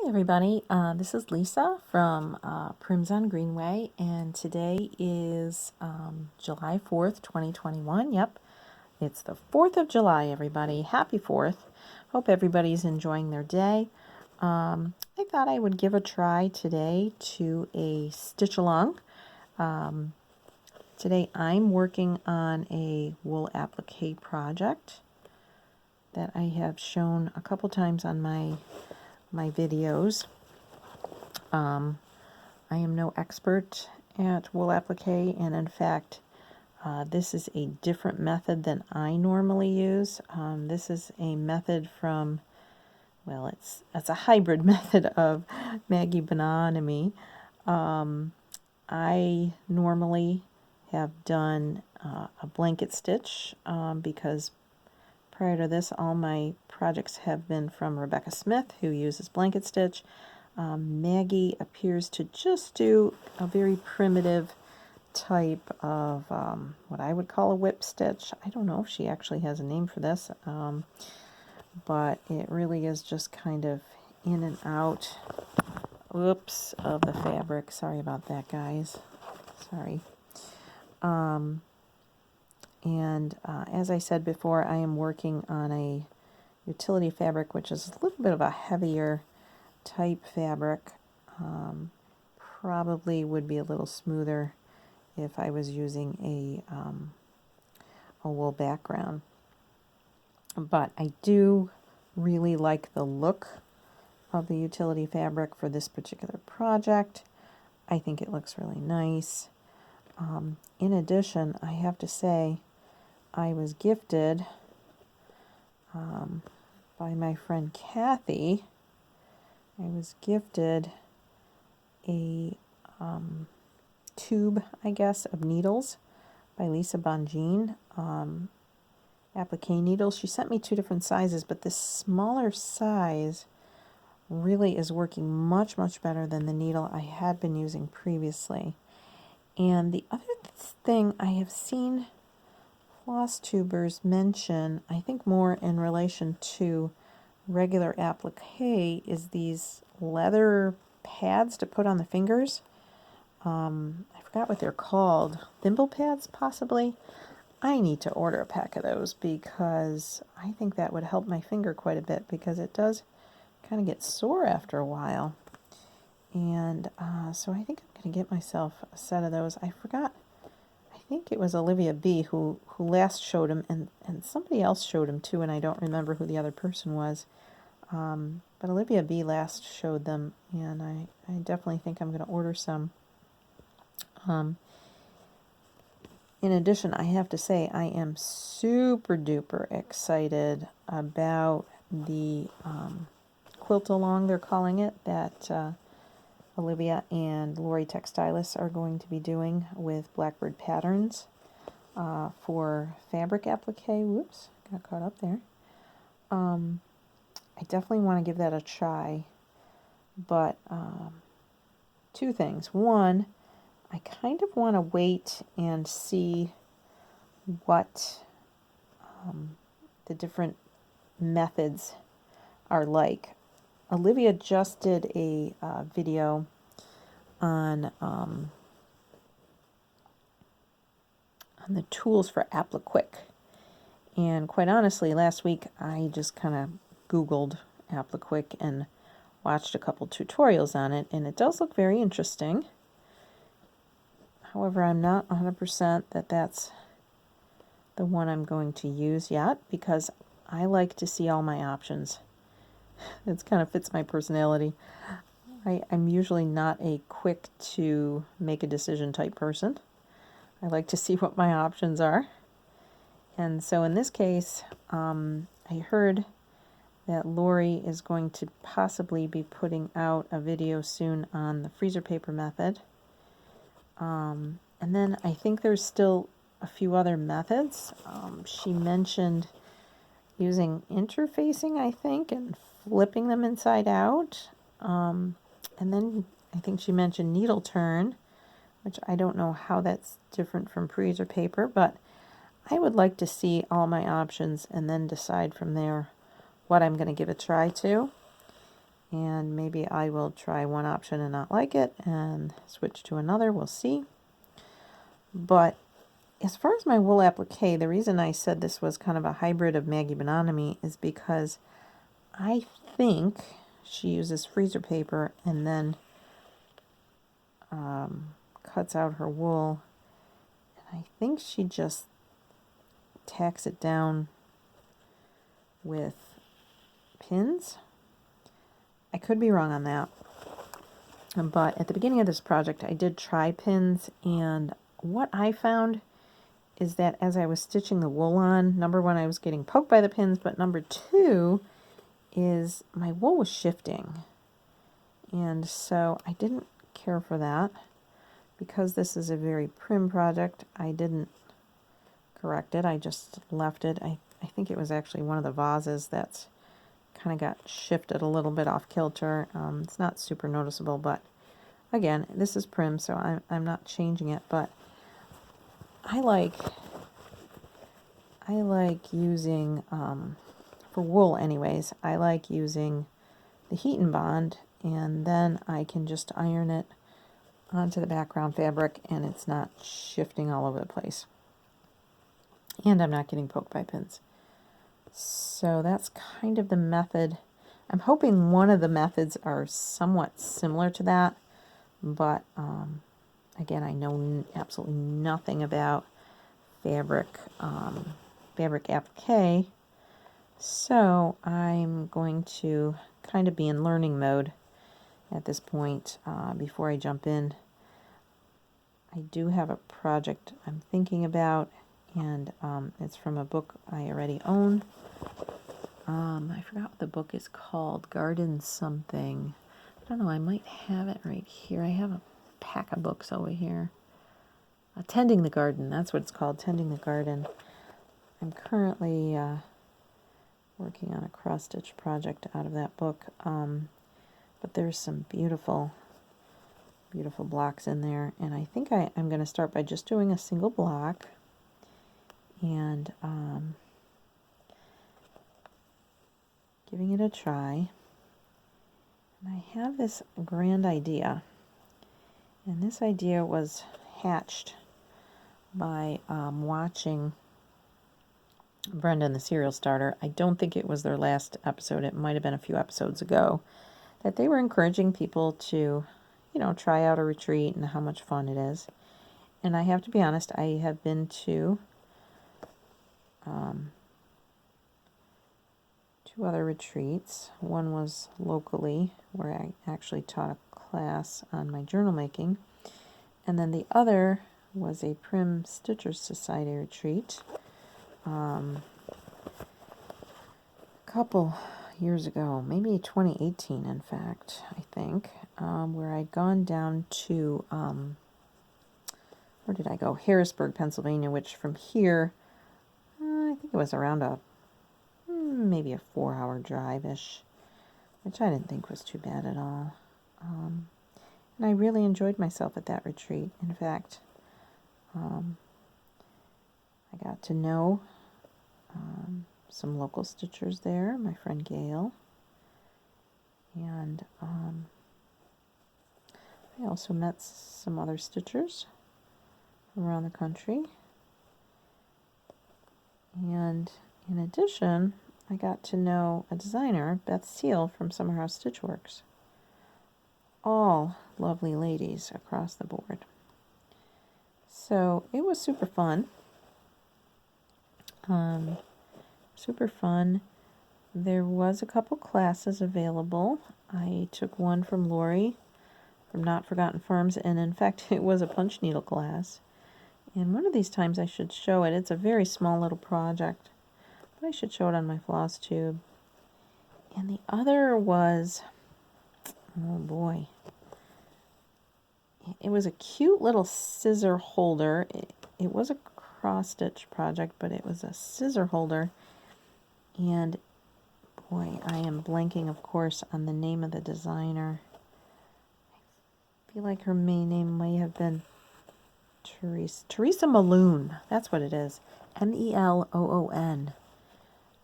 Hi everybody, this is Lisa from Prims on Greenway, and today is July 4th, 2021. Yep, it's the 4th of July, everybody. Happy 4th. Hope everybody's enjoying their day. I thought I would give a try today to a stitch along. Today I'm working on a wool applique project that I have shown a couple times on my videos. I am no expert at wool applique, and in fact, this is a different method than I normally use. This is a method from, well, it's a hybrid method of Maggie Bononomy. I normally have done a blanket stitch because prior to this, all my projects have been from Rebecca Smith, who uses blanket stitch. Maggie appears to just do a very primitive type of what I would call a whip stitch. I don't know if she actually has a name for this, but it really is just kind of in and out, whoops, of the fabric. Sorry about that, guys. Sorry. As I said before, I am working on a utility fabric, which is a little bit of a heavier type fabric. Probably would be a little smoother if I was using a wool background. But I do really like the look of the utility fabric for this particular project. I think it looks really nice. In addition, I have to say, I was gifted by my friend Kathy. I was gifted a tube, I guess, of needles by Lisa Bonjean, applique needles. She sent me two different sizes, but this smaller size really is working much, much better than the needle I had been using previously. And the other thing I have seen floss tubers mention, I think more in relation to regular applique, is these leather pads to put on the fingers. I forgot what they're called. Thimble pads, possibly. I need to order a pack of those because I think that would help my finger quite a bit, because it does kind of get sore after a while. And so I think I'm going to get myself a set of those. I forgot. I think it was Olivia B. who last showed them, and somebody else showed them too, and I don't remember who the other person was. But Olivia B. last showed them, and I definitely think I'm going to order some. In addition, I have to say I am super duper excited about the quilt along, they're calling it, that Olivia and Lori Textilis are going to be doing with Blackbird Patterns for fabric applique. Whoops, got caught up there. I definitely want to give that a try, but two things. One, I kind of want to wait and see what the different methods are like. Olivia just did a video on the tools for applique, and quite honestly, last week I just kind of Googled applique and watched a couple tutorials on it, and it does look very interesting. However, I'm not 100% that that's the one I'm going to use yet, because I like to see all my options. It kind of fits my personality. I'm usually not a quick to make a decision type person. I like to see what my options are. And so in this case, I heard that Lori is going to possibly be putting out a video soon on the freezer paper method. And then I think there's still a few other methods. She mentioned using interfacing, I think, and flipping them inside out. And then I think she mentioned needle turn, which I don't know how that's different from freezer paper, but I would like to see all my options and then decide from there what I'm going to give a try to. and maybe I will try one option and not like it and switch to another. We'll see. But as far as my wool applique, the reason I said this was kind of a hybrid of Maggie Bononomy is because I think she uses freezer paper and then cuts out her wool. And I think she just tacks it down with pins. I could be wrong on that. But at the beginning of this project, I did try pins, and what I found is that as I was stitching the wool on, number one, I was getting poked by the pins, but number two is my wool was shifting. And so I didn't care for that. Because this is a very prim project, I didn't correct it. I just left it. I think it was actually one of the vases that's kind of got shifted a little bit off kilter. It's not super noticeable, but again, this is prim, so I'm not changing it. But I like using, for wool anyways, I like using the heat and bond, and then I can just iron it onto the background fabric, and it's not shifting all over the place. And I'm not getting poked by pins. So that's kind of the method. I'm hoping one of the methods are somewhat similar to that, but again, I know absolutely nothing about fabric applique, so I'm going to kind of be in learning mode at this point before I jump in. I do have a project I'm thinking about, and it's from a book I already own. I forgot what the book is called, Garden something. I don't know, I might have it right here. I have a pack of books over here. Tending the Garden, that's what it's called, Tending the Garden. I'm currently working on a cross-stitch project out of that book, but there's some beautiful blocks in there, and I think I'm going to start by just doing a single block and giving it a try. And I have this grand idea, and this idea was hatched by watching Brenda and the Serial Starter. I don't think it was their last episode, it might have been a few episodes ago, that they were encouraging people to try out a retreat and how much fun it is. And I have to be honest, I have been to 2 other retreats. One was locally, where I actually taught a class on my journal making. And then the other was a Prim Stitchers Society retreat. A couple years ago, maybe 2018 in fact, I think, where I'd gone down to, where did I go? Harrisburg, Pennsylvania, which from here, I think it was around maybe a 4-hour drive-ish, which I didn't think was too bad at all. And I really enjoyed myself at that retreat. In fact, I got to know some local stitchers there, my friend Gail, and I also met some other stitchers from around the country. And in addition, I got to know a designer, Beth Seal, from Summerhouse Stitchworks. All lovely ladies across the board. So it was super fun. Super fun. There was a couple classes available. I took one from Lori from Not Forgotten Farms, and in fact it was a punch needle class. And one of these times I should show it. It's a very small little project, but I should show it on my Flosstube. And the other was, oh boy, it was a cute little scissor holder. It was a cross-stitch project, but it was a scissor holder. And boy, I am blanking, of course, on the name of the designer. I feel like her main name may have been Teresa Maloon. That's what it is. Meloon.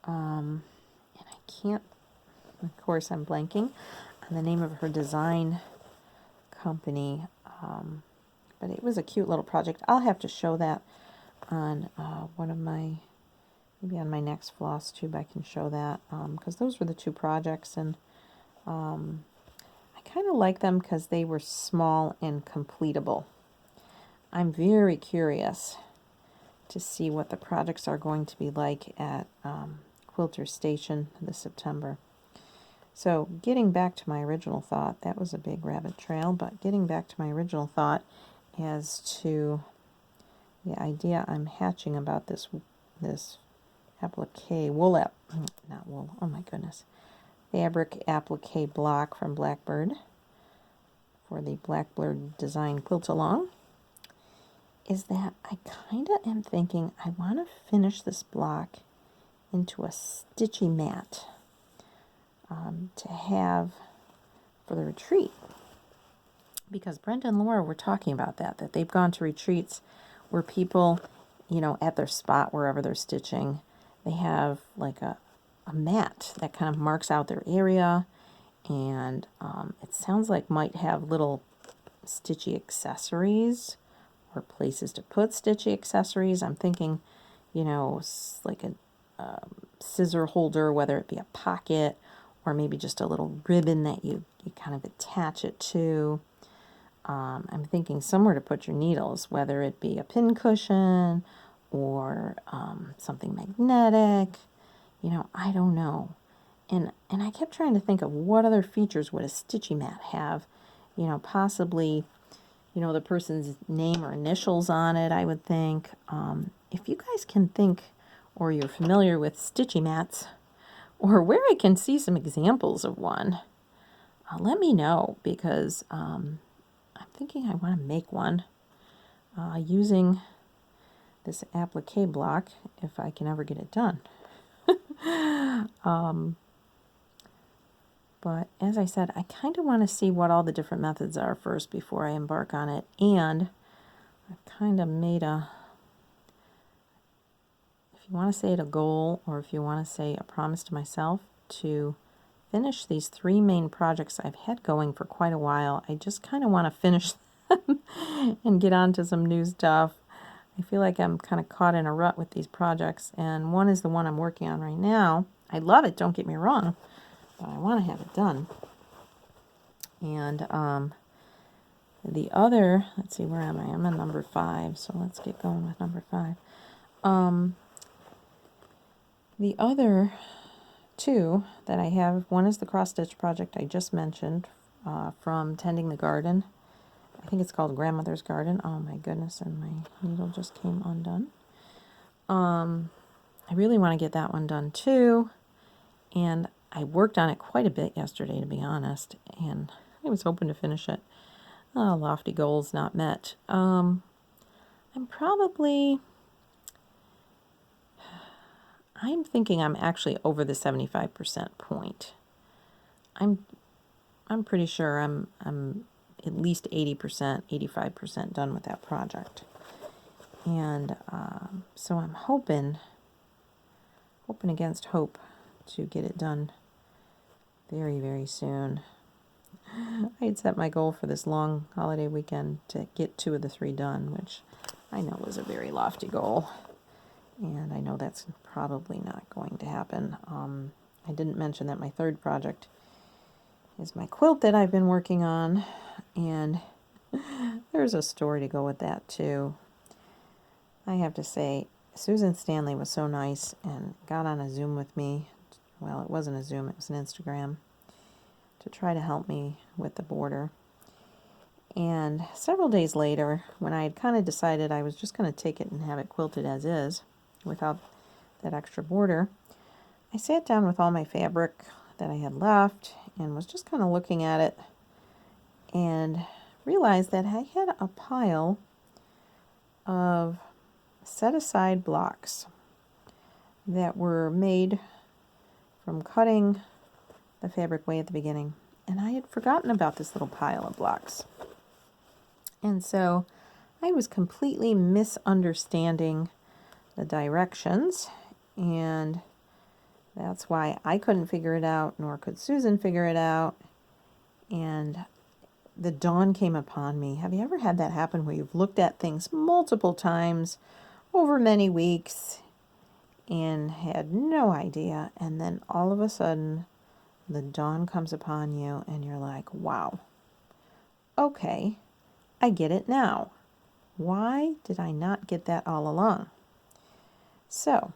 And I can't, of course, I'm blanking the name of her design company. But it was a cute little project. I'll have to show that on one of my, maybe on my next floss tube I can show that, because those were the two projects, and I kind of like them because they were small and completable. I'm very curious to see what the projects are going to be like at Quilter Station this September. So getting back to my original thought, that was a big rabbit trail, but getting back to my original thought as to the idea I'm hatching about this applique wool not wool, oh my goodness, fabric applique block from Blackbird for the Blackbird Design Quilt Along, is that I kind of am thinking I want to finish this block into a stitchy mat to have for the retreat. Because Brenda and Laura were talking about that they've gone to retreats where people, you know, at their spot, wherever they're stitching, they have like a mat that kind of marks out their area, and it sounds like might have little stitchy accessories or places to put stitchy accessories. I'm thinking, you know, like a scissor holder, whether it be a pocket or maybe just a little ribbon that you kind of attach it to. I'm thinking somewhere to put your needles, whether it be a pin cushion or something magnetic. You know, I don't know. And I kept trying to think of what other features would a stitchy mat have. You know, possibly, you know, the person's name or initials on it, I would think. If you guys can think, or you're familiar with stitchy mats, or where I can see some examples of one, let me know, because I'm thinking I want to make one using this applique block if I can ever get it done. But as I said, I kind of want to see what all the different methods are first before I embark on it. And I've kind of made a, if you want to say it, a goal, or if you want to say a promise to myself, to finish these three main projects I've had going for quite a while. I just kind of want to finish them and get on to some new stuff. I feel like I'm kind of caught in a rut with these projects, and one is the one I'm working on right now. I love it, don't get me wrong, but I want to have it done. And the other, let's see, where am I? I'm on number 5, so let's get going with number 5. The other two that I have, one is the cross stitch project I just mentioned from Tending the Garden. I think it's called Grandmother's Garden. Oh my goodness, and my needle just came undone. I really want to get that one done too, and I worked on it quite a bit yesterday, to be honest, and I was hoping to finish it. Lofty goals not met. I'm thinking I'm actually over the 75% point. I'm pretty sure I'm at least 80%, 85% done with that project. And so I'm hoping against hope to get it done very, very soon. I had set my goal for this long holiday weekend to get 2 of the 3 done, which I know was a very lofty goal. And I know that's probably not going to happen. I didn't mention that my third project is my quilt that I've been working on, and there's a story to go with that too. I have to say, Susan Stanley was so nice and got on a Zoom with me. Well, it wasn't a Zoom, it was an Instagram, to try to help me with the border. And several days later, when I had kind of decided I was just going to take it and have it quilted as is, without that extra border, I sat down with all my fabric that I had left and was just kind of looking at it and realized that I had a pile of set-aside blocks that were made from cutting the fabric way at the beginning. And I had forgotten about this little pile of blocks. And so I was completely misunderstanding the directions, and that's why I couldn't figure it out, nor could Susan figure it out. and the dawn came upon me. Have you ever had that happen where you've looked at things multiple times over many weeks and had no idea, and then all of a sudden the dawn comes upon you and you're like, wow, okay, I get it now. Why did I not get that all along? So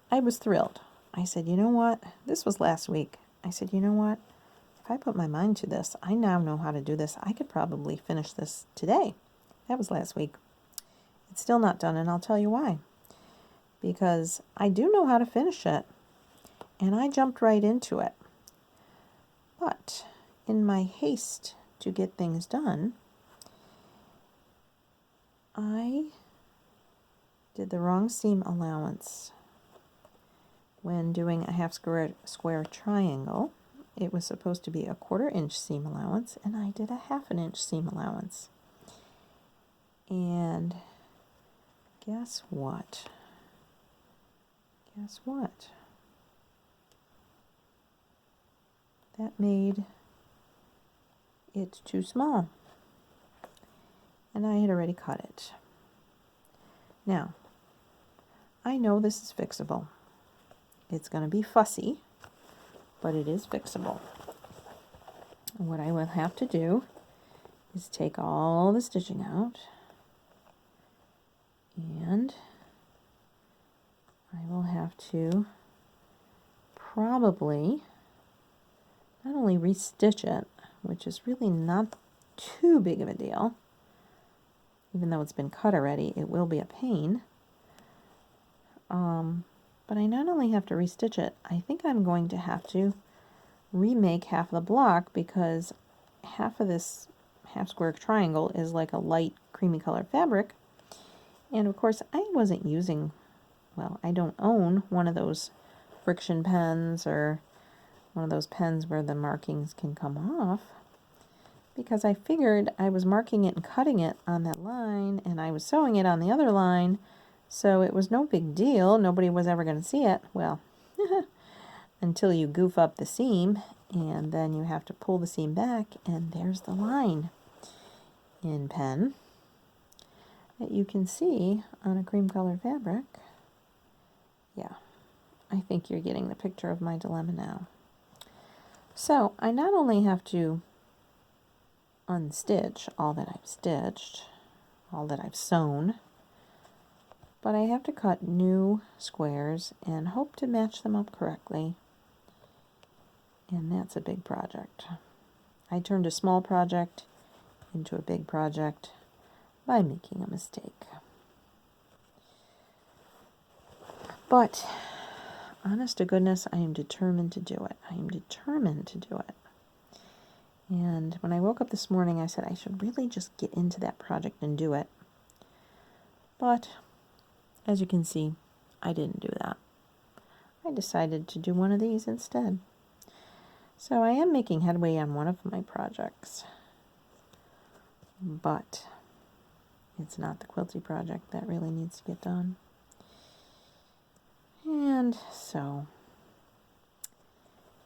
I was thrilled. I said, you know what? This was last week. I said, you know what? If I put my mind to this, I now know how to do this. I could probably finish this today. That was last week. It's still not done, and I'll tell you why. Because I do know how to finish it, and I jumped right into it. But in my haste to get things done, I did the wrong seam allowance when doing a half square triangle. It was supposed to be a 1/4 inch seam allowance, and I did a 1/2 inch seam allowance. And guess what? Guess what? That made it too small, and I had already cut it. Now, I know this is fixable. It's going to be fussy, but it is fixable. What I will have to do is take all the stitching out, and I will have to probably not only restitch it, which is really not too big of a deal, even though it's been cut already, it will be a pain. But I not only have to restitch it, I think I'm going to have to remake half the block, because half of this half square triangle is like a light creamy color fabric. And of course I wasn't using, well, I don't own one of those friction pens or one of those pens where the markings can come off, because I figured I was marking it and cutting it on that line, and I was sewing it on the other line, so it was no big deal. Nobody was ever going to see it. Well, until you goof up the seam, and then you have to pull the seam back, and there's the line in pen that you can see on a cream colored fabric. Yeah, I think you're getting the picture of my dilemma now. So I not only have to unstitch all that I've stitched, all that I've sewn, but I have to cut new squares and hope to match them up correctly. And that's a big project. I turned a small project into a big project by making a mistake. But honest to goodness, I am determined to do it. I am determined to do it. And when I woke up this morning, I said I should really just get into that project and do it. But as you can see, I didn't do that. I decided to do one of these instead. So I am making headway on one of my projects, but it's not the quilty project that really needs to get done. And so,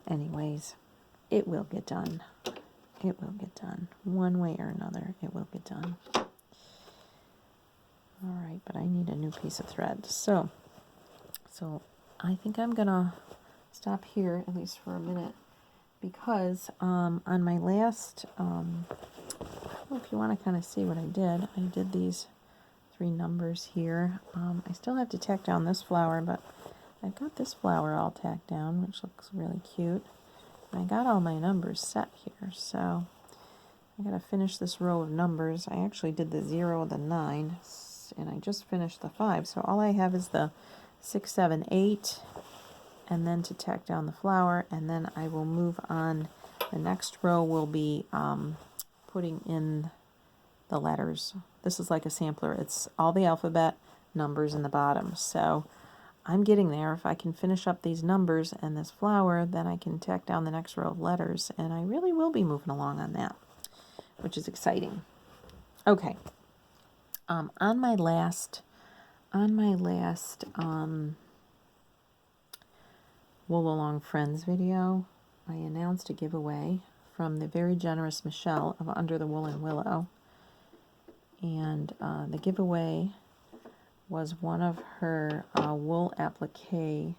anyways, it will get done. It will get done. One way or another, it will get done. Alright, but I need a new piece of thread. So I think I'm going to stop here, at least for a minute, because on my last, I don't know if you want to kind of see what I did these 3 numbers here. I still have to tack down this flower, but I've got this flower all tacked down, which looks really cute. And I got all my numbers set here, so I got to finish this row of numbers. I actually did the 0, the 9, and I just finished the 5, so all I have is the 6, 7, 8, and then to tack down the flower, and then I will move on. The next row will be putting in the letters. This is like a sampler. It's all the alphabet numbers in the bottom, so I'm getting there. If I can finish up these numbers and this flower, then I can tack down the next row of letters, and I really will be moving along on that, which is exciting. Okay. On my last Wool Along Friends video, I announced a giveaway from the very generous Michelle of Under the Woolen Willow. And the giveaway was one of her wool applique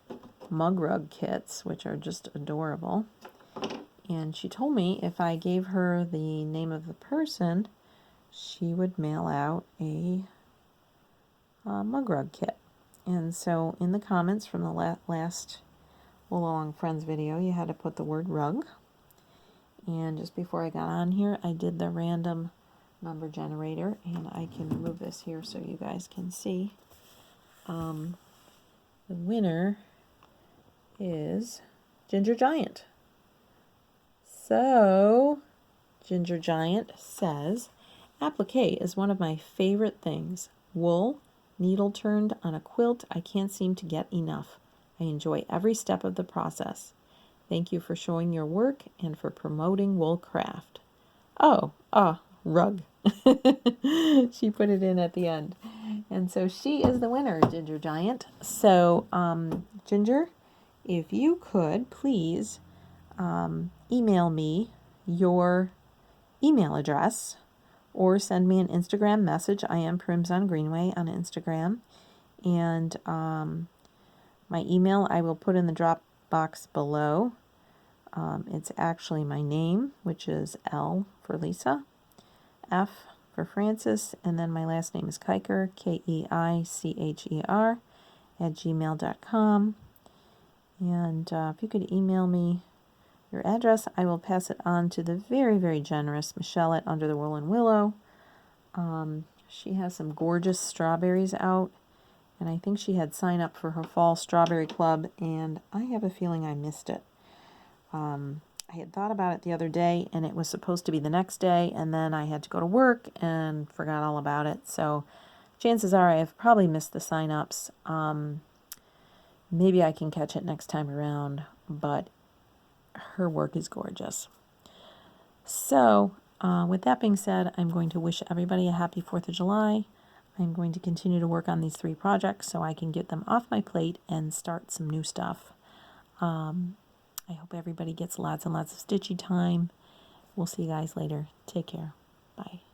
mug rug kits, which are just adorable. And she told me if I gave her the name of the person, she would mail out a mug rug kit. And so in the comments from the last Wool Along Friends video, you had to put the word rug. And just before I got on here, I did the random number generator, and I can move this here so you guys can see. The winner is Ginger Giant. So, Ginger Giant says, applique is one of my favorite things. Wool, needle turned on a quilt, I can't seem to get enough. I enjoy every step of the process. Thank you for showing your work and for promoting wool craft. Rug. She put it in at the end. And so she is the winner, Ginger Giant. So, Ginger, if you could please email me your email address or send me an Instagram message. I am Prims on Greenway on Instagram. And my email I will put in the drop box below. It's actually my name, which is L for Lisa, F for Francis, and then my last name is Keicher, Keicher, @gmail.com. And if you could email me your address, I will pass it on to the very, very generous Michelle at Under the Woolen Willow. She has some gorgeous strawberries out, and I think she had signed up for her fall strawberry club, and I have a feeling I missed it. I had thought about it the other day, and it was supposed to be the next day, and then I had to go to work and forgot all about it. So chances are I have probably missed the sign-ups. Maybe I can catch it next time around, but her work is gorgeous. So with that being said, I'm going to wish everybody a happy 4th of July. I'm going to continue to work on these 3 projects so I can get them off my plate and start some new stuff. I hope everybody gets lots and lots of stitchy time. We'll see you guys later. Take care. Bye.